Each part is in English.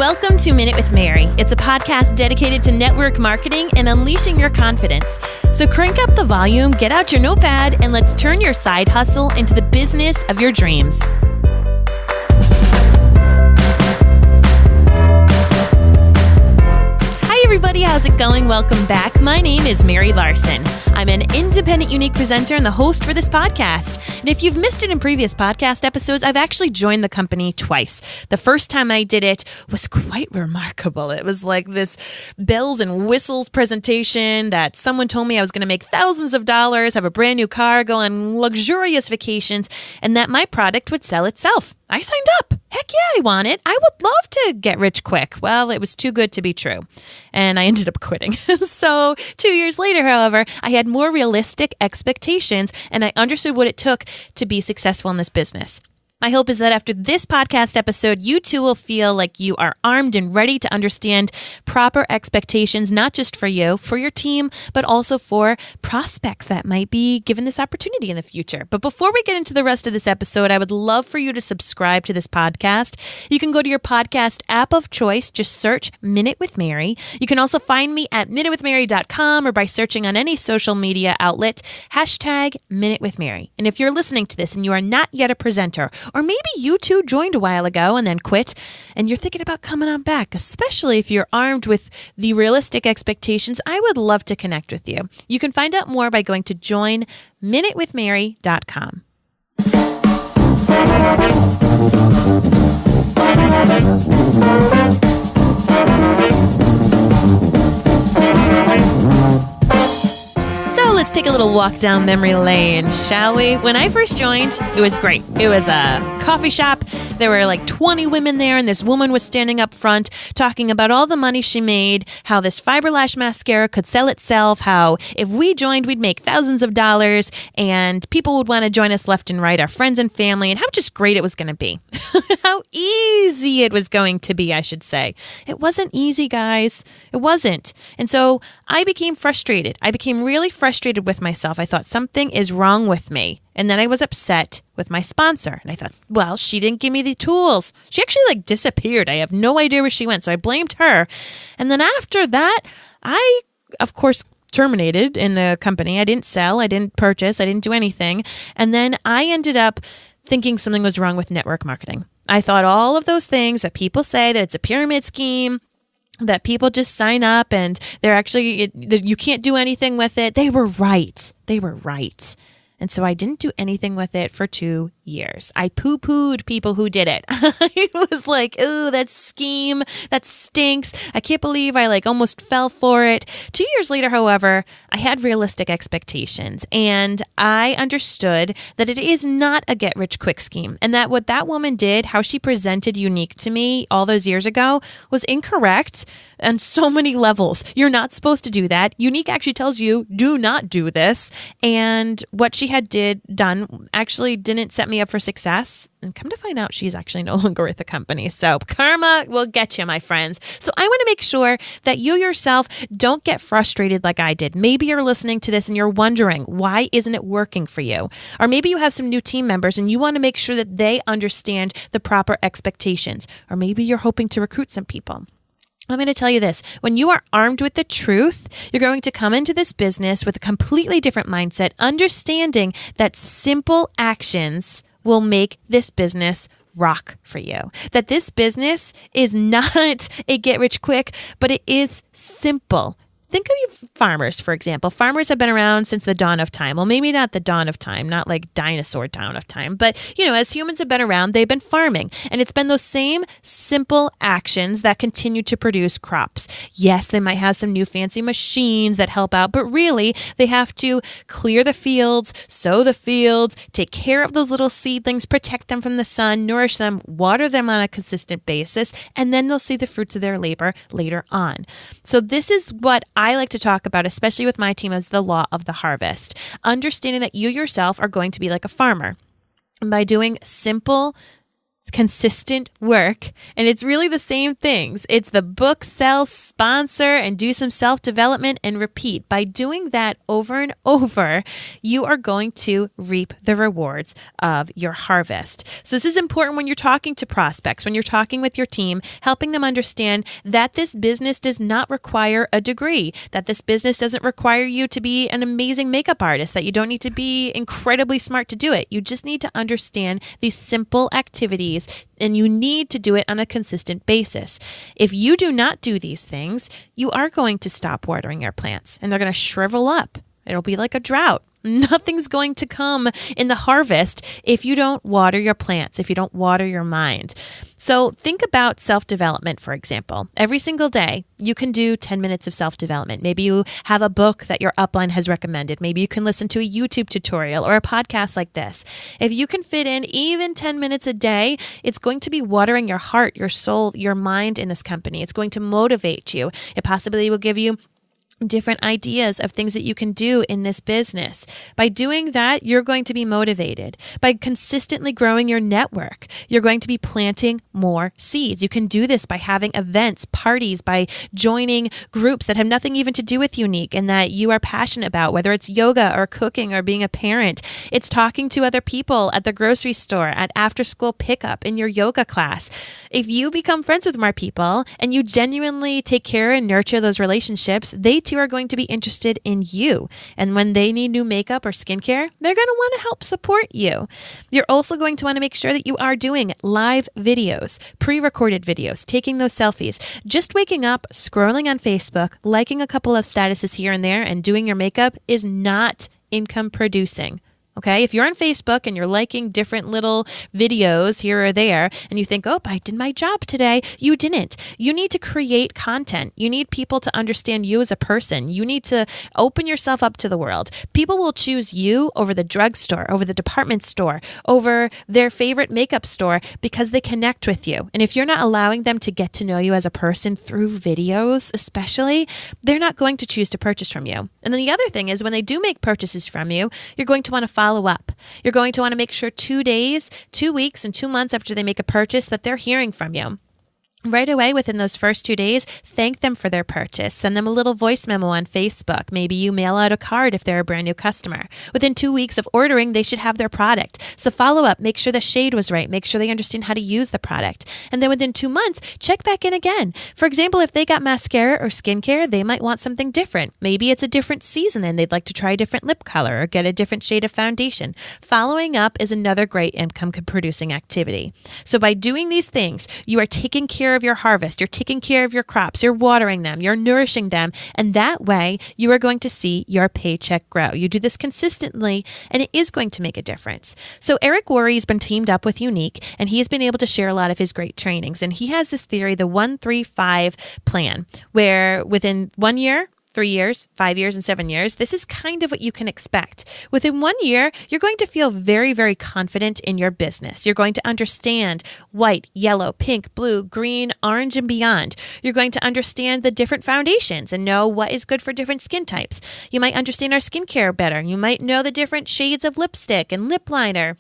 Welcome to Minute with Mary. It's a podcast dedicated to network marketing and unleashing your confidence. So crank up the volume, get out your notepad, and let's turn your side hustle into the business of your dreams. Hi everybody, how's it going? Welcome back. My name is Mary Larsen. I'm an independent Younique presenter and the host for this podcast. And if you've missed it in previous podcast episodes, I've actually joined the company twice. The first time I did it was quite remarkable. It was like this bells and whistles presentation that someone told me I was going to make thousands of dollars, have a brand new car, go on luxurious vacations, and that my product would sell itself. I signed up. Heck yeah, I want it. I would love to get rich quick. Well, it was too good to be true. And I ended up quitting. So 2 years later, however, I had more realistic expectations and I understood what it took to be successful in this business. My hope is that after this podcast episode, you too will feel like you are armed and ready to understand proper expectations, not just for you, for your team, but also for prospects that might be given this opportunity in the future. But before we get into the rest of this episode, I would love for you to subscribe to this podcast. You can go to your podcast app of choice, just search Minute with Mary. You can also find me at minutewithmary.com or by searching on any social media outlet, hashtag Minute with Mary. And if you're listening to this and you are not yet a presenter, or maybe you too joined a while ago and then quit, and you're thinking about coming on back, especially if you're armed with the realistic expectations, I would love to connect with you. You can find out more by going to joinminutewithmary.com. So let's take a little walk down memory lane, shall we? When I first joined, it was great. It was a coffee shop. There were like 20 women there, and this woman was standing up front talking about all the money she made, how this fiber lash mascara could sell itself, how if we joined, we'd make thousands of dollars, and people would want to join us left and right, our friends and family, and how just great it was going to be. How easy it was going to be, I should say. It wasn't easy, guys. It wasn't. And so I became frustrated. I became really frustrated with myself. I thought something is wrong with me. And then I was upset with my sponsor. And I thought, well, she didn't give me the tools. She actually disappeared. I have no idea where she went. So I blamed her. And then after that, I, of course, terminated in the company. I didn't sell. I didn't purchase. I didn't do anything. And then I ended up thinking something was wrong with network marketing. I thought all of those things that people say, that it's a pyramid scheme, that people just sign up and they're actually, you can't do anything with it. They were right. They were right. And so I didn't do anything with it for 2 years. I poo-pooed people who did it. I was like, ooh, that scheme, that stinks. I can't believe I almost fell for it. 2 years later, however, I had realistic expectations and I understood that it is not a get-rich-quick scheme and that what that woman did, how she presented Younique to me all those years ago was incorrect on so many levels. You're not supposed to do that. Younique actually tells you, do not do this. And what she had done actually didn't set me up for success. And come to find out, she's actually no longer with the company. So karma will get you, my friends. So I want to make sure that you yourself don't get frustrated like I did. Maybe you're listening to this and you're wondering, why isn't it working for you? Or maybe you have some new team members and you want to make sure that they understand the proper expectations. Or maybe you're hoping to recruit some people. I'm going to tell you this. When you are armed with the truth, you're going to come into this business with a completely different mindset, understanding that simple actions will make this business rock for you. That this business is not a get rich quick, but it is simple. Think of farmers, for example. Farmers have been around since the dawn of time. Well, maybe not the dawn of time, not like dinosaur dawn of time, but as humans have been around, they've been farming. And it's been those same simple actions that continue to produce crops. Yes, they might have some new fancy machines that help out, but really they have to clear the fields, sow the fields, take care of those little seedlings, protect them from the sun, nourish them, water them on a consistent basis, and then they'll see the fruits of their labor later on. So this is what I like to talk about, especially with my team, as the law of the harvest. Understanding that you yourself are going to be like a farmer. And by doing simple consistent work. And it's really the same things. It's the book, sell, sponsor, and do some self-development and repeat. By doing that over and over, you are going to reap the rewards of your harvest. So this is important when you're talking to prospects, when you're talking with your team, helping them understand that this business does not require a degree, that this business doesn't require you to be an amazing makeup artist, that you don't need to be incredibly smart to do it. You just need to understand these simple activities, and you need to do it on a consistent basis. If you do not do these things, you are going to stop watering your plants and they're going to shrivel up. It'll be like a drought. Nothing's going to come in the harvest if you don't water your plants, if you don't water your mind. So think about self-development, for example. Every single day, you can do 10 minutes of self-development. Maybe you have a book that your upline has recommended. Maybe you can listen to a YouTube tutorial or a podcast like this. If you can fit in even 10 minutes a day, it's going to be watering your heart, your soul, your mind in this company. It's going to motivate you. It possibly will give you different ideas of things that you can do in this business. By doing that, you're going to be motivated. By consistently growing your network, you're going to be planting more seeds. You can do this by having events, parties, by joining groups that have nothing even to do with Younique and that you are passionate about, whether it's yoga or cooking or being a parent. It's talking to other people at the grocery store, at after-school pickup, in your yoga class. If you become friends with more people and you genuinely take care and nurture those relationships, they too are going to be interested in you. And when they need new makeup or skincare, they're going to want to help support you. You're also going to want to make sure that you are doing live videos, pre-recorded videos, taking those selfies. Just waking up, scrolling on Facebook, liking a couple of statuses here and there, and doing your makeup is not income producing. Okay, if you're on Facebook and you're liking different little videos here or there and you think, oh, I did my job today, you didn't. You need to create content. You need people to understand you as a person. You need to open yourself up to the world. People will choose you over the drugstore, over the department store, over their favorite makeup store because they connect with you. And if you're not allowing them to get to know you as a person through videos, especially, they're not going to choose to purchase from you. And then the other thing is when they do make purchases from you, you're going to want to follow up. You're going to want to make sure 2 days, 2 weeks, and 2 months after they make a purchase that they're hearing from you. Right away, within those first 2 days, thank them for their purchase. Send them a little voice memo on Facebook. Maybe you mail out a card if they're a brand new customer. Within 2 weeks of ordering, they should have their product. So follow up, make sure the shade was right, make sure they understand how to use the product. And then within 2 months, check back in again. For example, if they got mascara or skincare, they might want something different. Maybe it's a different season and they'd like to try a different lip color or get a different shade of foundation. Following up is another great income producing activity. So by doing these things, you are taking care of your harvest, you're taking care of your crops, you're watering them, you're nourishing them, and that way you are going to see your paycheck grow. You do this consistently and it is going to make a difference. So Eric Worre's been teamed up with Younique and he's been able to share a lot of his great trainings, and he has this theory, the 1-3-5 plan, where within 1 year, 3 years, 5 years, and 7 years, this is kind of what you can expect. Within 1 year, you're going to feel very, very confident in your business. You're going to understand white, yellow, pink, blue, green, orange, and beyond. You're going to understand the different foundations and know what is good for different skin types. You might understand our skincare better. You might know the different shades of lipstick and lip liner.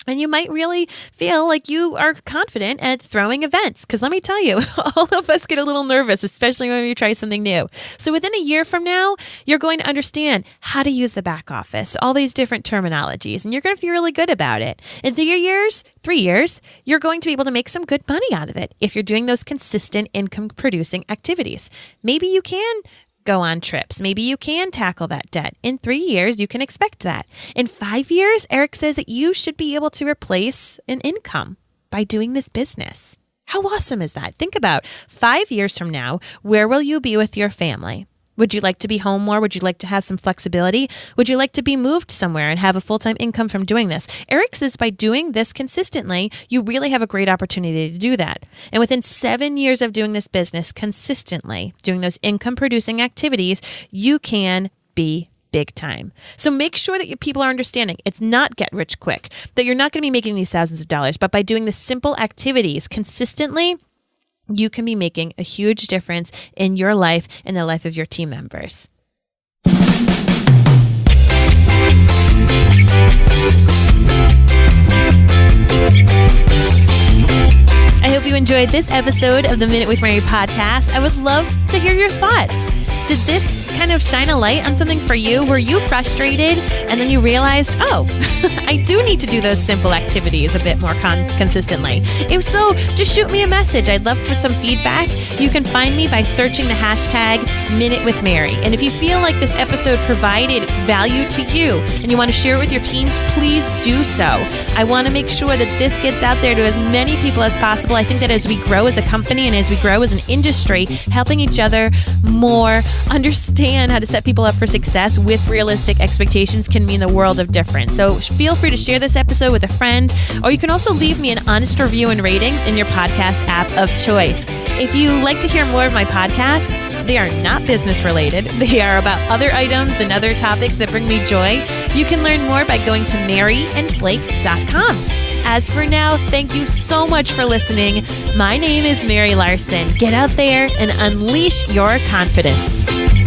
And you might really feel like you are confident at throwing events. Because let me tell you, all of us get a little nervous, especially when we try something new. So within a year from now, you're going to understand how to use the back office, all these different terminologies, and you're going to feel really good about it. In 3 years, you're going to be able to make some good money out of it if you're doing those consistent income producing activities. Maybe you can go on trips. Maybe you can tackle that debt. In 3 years, you can expect that. In 5 years, Eric says that you should be able to replace an income by doing this business. How awesome is that? Think about 5 years from now, where will you be with your family? Would you like to be home more? Would you like to have some flexibility? Would you like to be moved somewhere and have a full-time income from doing this? Eric says by doing this consistently, you really have a great opportunity to do that. And within 7 years of doing this business consistently, doing those income-producing activities, you can be big time. So make sure that your people are understanding it's not get rich quick, that you're not going to be making these thousands of dollars, but by doing the simple activities consistently, you can be making a huge difference in your life and the life of your team members. I hope you enjoyed this episode of the Minute with Mary podcast. I would love to hear your thoughts. Did this kind of shine a light on something for you? Were you frustrated and then you realized, oh, I do need to do those simple activities a bit more consistently? If so, just shoot me a message. I'd love for some feedback. You can find me by searching the hashtag Minute with Mary. And if you feel like this episode provided value to you and you want to share it with your teams, please do so. I want to make sure that this gets out there to as many people as possible. I think that as we grow as a company and as we grow as an industry, helping each other more understand how to set people up for success with realistic expectations can mean the world of difference. So feel free to share this episode with a friend, or you can also leave me an honest review and rating in your podcast app of choice. If you like to hear more of my podcasts, they are not business related. They are about other items and other topics that bring me joy. You can learn more by going to maryandblake.com. As for now, thank you so much for listening. My name is Mary Larsen. Get out there and unleash your confidence.